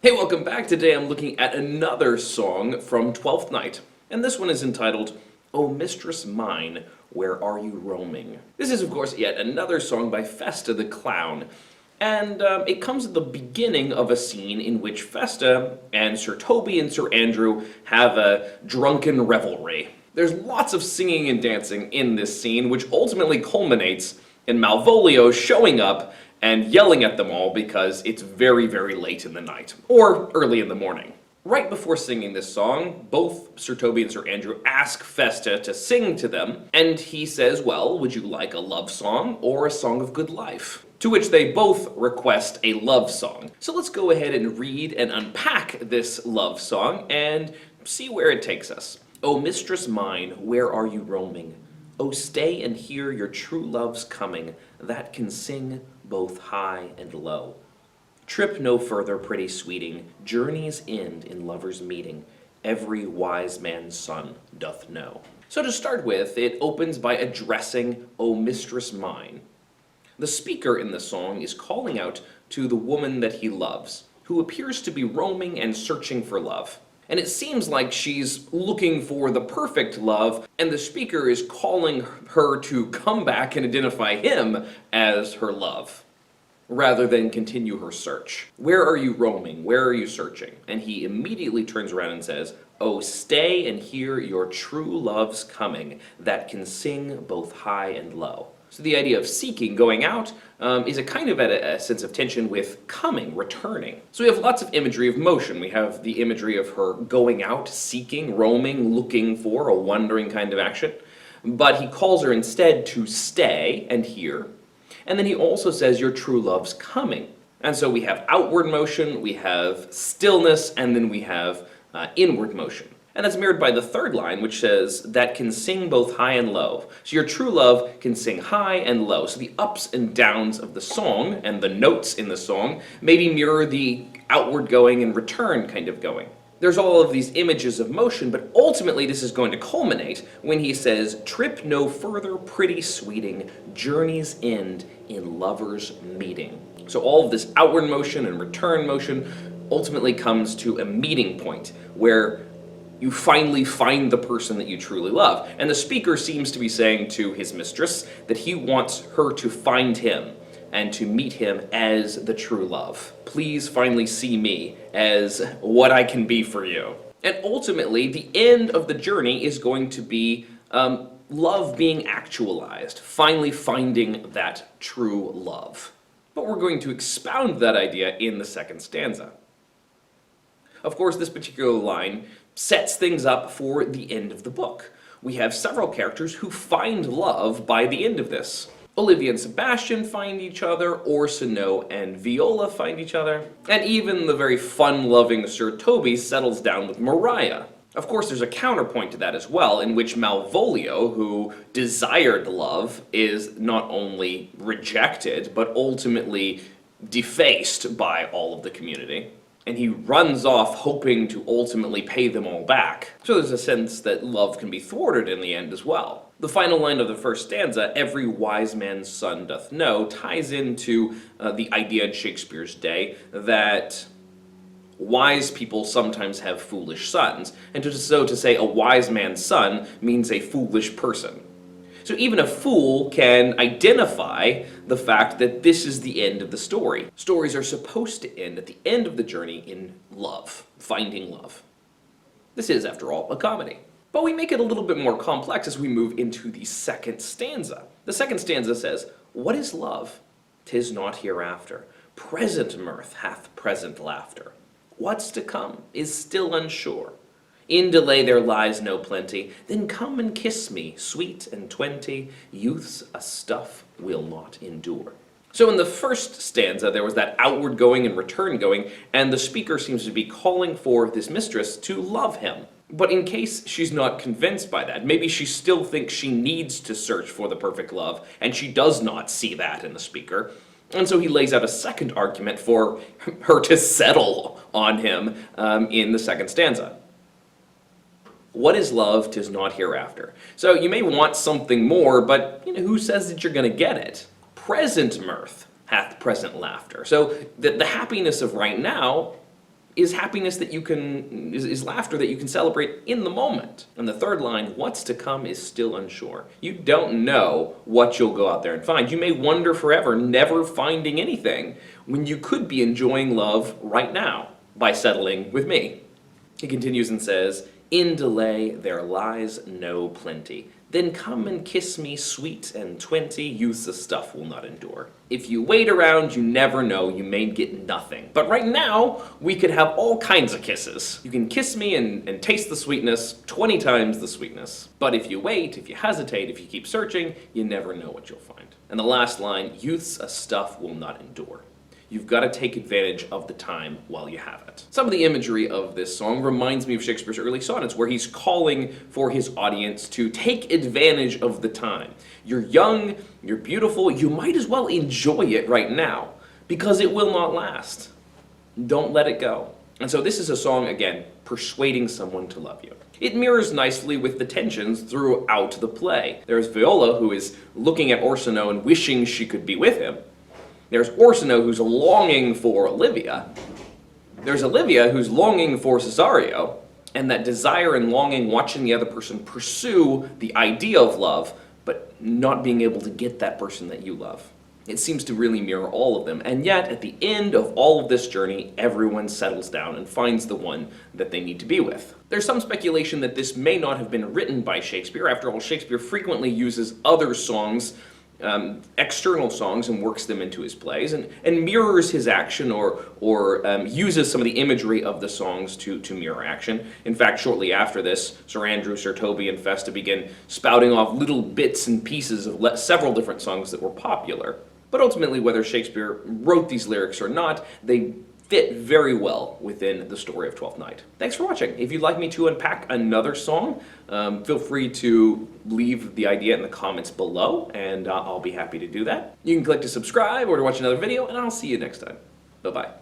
Hey, welcome back. Today I'm looking at another song from Twelfth Night, and this one is entitled, "O Mistress Mine, Where Are You Roaming?" This is, of course, yet another song by Festa the Clown, and it comes at the beginning of a scene in which Festa and Sir Toby and Sir Andrew have a drunken revelry. There's lots of singing and dancing in this scene, which ultimately culminates in Malvolio showing up and yelling at them all because it's very, very late in the night, or early in the morning. Right before singing this song, both Sir Toby and Sir Andrew ask Festa to sing to them, and he says, well, would you like a love song or a song of good life? To which they both request a love song. So let's go ahead and read and unpack this love song and see where it takes us. O Mistress Mine, where are you roaming? O stay and hear your true love's coming, that can sing both high and low. Trip no further, pretty sweeting, journeys end in lovers' meeting, every wise man's son doth know. So to start with, it opens by addressing O Mistress Mine. The speaker in the song is calling out to the woman that he loves, who appears to be roaming and searching for love. And it seems like she's looking for the perfect love, and the speaker is calling her to come back and identify him as her love, rather than continue her search. Where are you roaming? Where are you searching? And he immediately turns around and says, "Oh, stay and hear your true love's coming, that can sing both high and low." So the idea of seeking, going out, is a kind of at a sense of tension with coming, returning. So we have lots of imagery of motion. We have the imagery of her going out, seeking, roaming, looking for, a wandering kind of action. But he calls her instead to stay and hear. And then he also says, your true love's coming. And so we have outward motion, we have stillness, and then we have inward motion. And that's mirrored by the third line, which says, that can sing both high and low. So your true love can sing high and low. So the ups and downs of the song, and the notes in the song, maybe mirror the outward going and return kind of going. There's all of these images of motion, but ultimately this is going to culminate when he says, trip no further, pretty sweeting, journeys end in lovers' meeting. So all of this outward motion and return motion ultimately comes to a meeting point where you finally find the person that you truly love. And the speaker seems to be saying to his mistress that he wants her to find him and to meet him as the true love. Please finally see me as what I can be for you. And ultimately, the end of the journey is going to be love being actualized, finally finding that true love. But we're going to expound that idea in the second stanza. Of course, this particular line sets things up for the end of the book. We have several characters who find love by the end of this. Olivia and Sebastian find each other, Orsino and Viola find each other, and even the very fun-loving Sir Toby settles down with Maria. Of course, there's a counterpoint to that as well, in which Malvolio, who desired love, is not only rejected, but ultimately defaced by all of the community. And he runs off hoping to ultimately pay them all back. So there's a sense that love can be thwarted in the end as well. The final line of the first stanza, every wise man's son doth know, ties into the idea in Shakespeare's day that wise people sometimes have foolish sons. And so to say a wise man's son means a foolish person. So even a fool can identify the fact that this is the end of the story. Stories are supposed to end at the end of the journey in love, finding love. This is, after all, a comedy. But we make it a little bit more complex as we move into the second stanza. The second stanza says, what is love? 'Tis not hereafter. Present mirth hath present laughter. What's to come is still unsure. In delay there lies no plenty. Then come and kiss me, sweet and 20. Youth's a stuff will not endure. So in the first stanza, there was that outward going and return going, and the speaker seems to be calling for this mistress to love him. But in case she's not convinced by that, maybe she still thinks she needs to search for the perfect love, and she does not see that in the speaker. And so he lays out a second argument for her to settle on him in the second stanza. What is love? 'Tis not hereafter. So you may want something more, but who says that you're going to get it? Present mirth hath present laughter. So the happiness of right now is happiness that you can, is laughter that you can celebrate in the moment. And the third line, what's to come is still unsure. You don't know what you'll go out there and find. You may wander forever, never finding anything, when you could be enjoying love right now by settling with me. He continues and says, in delay there lies no plenty. Then come and kiss me, sweet and 20, youth's stuff will not endure. If you wait around, you never know, you may get nothing. But right now, we could have all kinds of kisses. You can kiss me and taste the sweetness, 20 times the sweetness. But if you wait, if you hesitate, if you keep searching, you never know what you'll find. And the last line, youth's stuff will not endure. You've got to take advantage of the time while you have it. Some of the imagery of this song reminds me of Shakespeare's early sonnets, where he's calling for his audience to take advantage of the time. You're young, you're beautiful, you might as well enjoy it right now, because it will not last. Don't let it go. And so this is a song, again, persuading someone to love you. It mirrors nicely with the tensions throughout the play. There's Viola, who is looking at Orsino and wishing she could be with him. There's Orsino, who's longing for Olivia. There's Olivia, who's longing for Cesario. And that desire and longing, watching the other person pursue the idea of love, but not being able to get that person that you love. It seems to really mirror all of them. And yet, at the end of all of this journey, everyone settles down and finds the one that they need to be with. There's some speculation that this may not have been written by Shakespeare. After all, Shakespeare frequently uses other songs, external songs, and works them into his plays, and mirrors his action or uses some of the imagery of the songs to mirror action. In fact, shortly after this, Sir Andrew, Sir Toby, and Festa begin spouting off little bits and pieces of several different songs that were popular. But ultimately, whether Shakespeare wrote these lyrics or not, they fit very well within the story of Twelfth Night. Thanks for watching. If you'd like me to unpack another song, feel free to leave the idea in the comments below, and I'll be happy to do that. You can click to subscribe or to watch another video, and I'll see you next time. Bye-bye.